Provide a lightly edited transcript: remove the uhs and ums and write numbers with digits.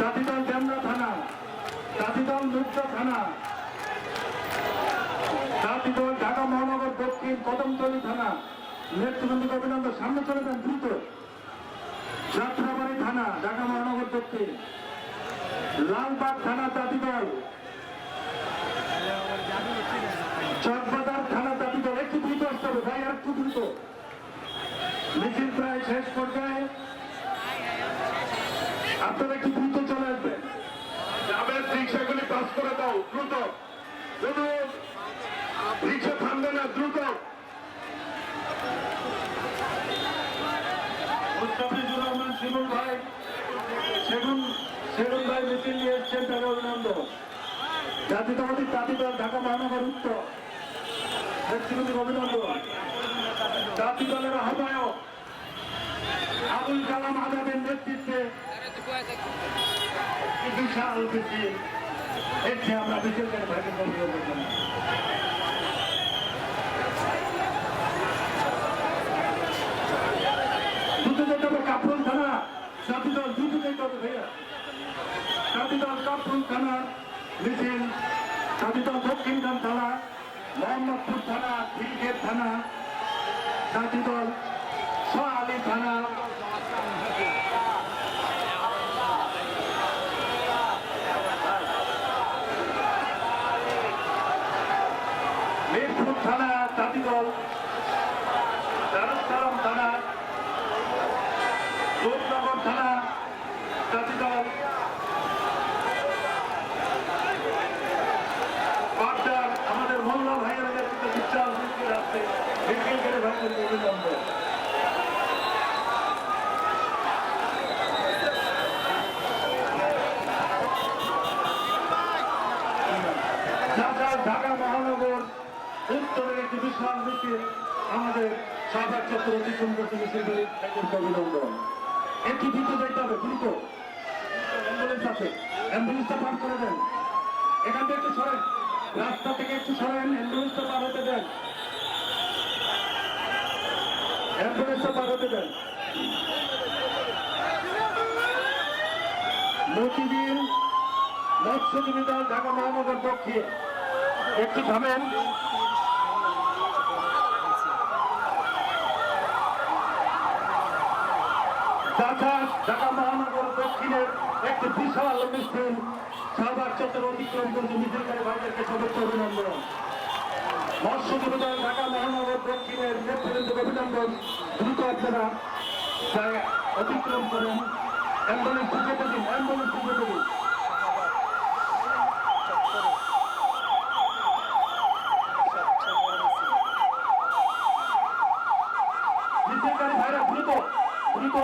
তাঁতিদল ডেমরা থানা, তাঁতিদল মুগদা থানা, তাঁতিদল ঢাকা মহানগর দক্ষিণ কদমতলী থানা, নেতৃবৃন্দকে অভিনন্দন। সামনে চলে যান দ্রুত। যাত্রাবাড়ি থানা, ঢাকা মহানগর দক্ষিণ, লালবাগ থানা তাঁতিদল, চকবাজার থানা তাঁতিদল। একটু দ্রুত আসতে হবে ভাই, আর একটু দ্রুত। মিছিল প্রায় শেষ পর্যায়ে, আপনারা একটু দ্রুত চলে আসবেন। যাবেন রিক্সাগুলি পাস করে দাও দ্রুত, কোনো রিক্সা থামবে না, দ্রুত। মুস্তাফিজুর রহমান শিমুল ভাই, সেগুন ভাই মিছিল নিয়ে এসছেন, তাদের অভিনন্দন। জাতীয়তাবাদী তাঁতিদল ঢাকা মহানগর উত্তর নেতৃবৃন্দের অভিনন্দন। তাঁতিদলের আহ্বায়ক আবুল কালাম আজাদের নেতৃত্বে বিশাল মিছিল। এটি আমরা মিছিল করে ভাইকে অভিনন্দন। দ্রুত যেতে হবে কাপ্রুল থানা, তাঁতিদল দ্রুত যেতে হবে ভাইয়া। তাঁতিদল কাপ্রুল থানা মিছিল, তাঁতিদল দক্ষিণখান থানা, মোহাম্মদপুর থানা, খিলগেট থানা, তাঁতিদল শাহআলী থানা, মিরপুর থানা, তাঁতিদল দারুসালাম থানা, রূপনগর থানা, তাঁতিদল পাবনার আমাদের মোল্লা ভাইয়ের নেতৃত্বে বিশাল মিছিল আসছে। মিছিল করে ভাইদের অভিনন্দন। ঢাকা মহানগর উত্তরের একটি বিশাল মিছিল আমাদের শাহবাগ চত্বর অতিক্রম করতে মিছিলগুলি অভিনন্দন। একটু দ্রুত যেতে হবে, দ্রুত। অ্যাম্বুলেন্স আছে, অ্যাম্বুলেন্সটা পার করে দেন। এখান থেকে একটু সরেন, রাস্তা থেকে একটু সরেন, অ্যাম্বুলেন্সটা পার হতে দেন, অ্যাম্বুলেন্সটা পার হতে দেন। মতিঝিল মৎস্যজীবী দল ঢাকা মহানগর দক্ষিণ, একটু থামেন। ঢাকা মহানগর দক্ষিণের একটি বিশাল মিছিল শাহবাগ চত্বর অতিক্রম করছে। মিছিলকারী ভাইদেরকে সদস্য অভিনন্দন। মৎস্যজীবী দল ঢাকা মহানগর দক্ষিণের নেতৃবৃন্দকে অভিনন্দন। দ্রুত আপনারা অতিক্রম করেন। অ্যাম্বুলেন্স যেতে দিন, অ্যাম্বুলেন্স যেতে দিন। মিছিলকারী ভাইরা দ্রুত দ্রুত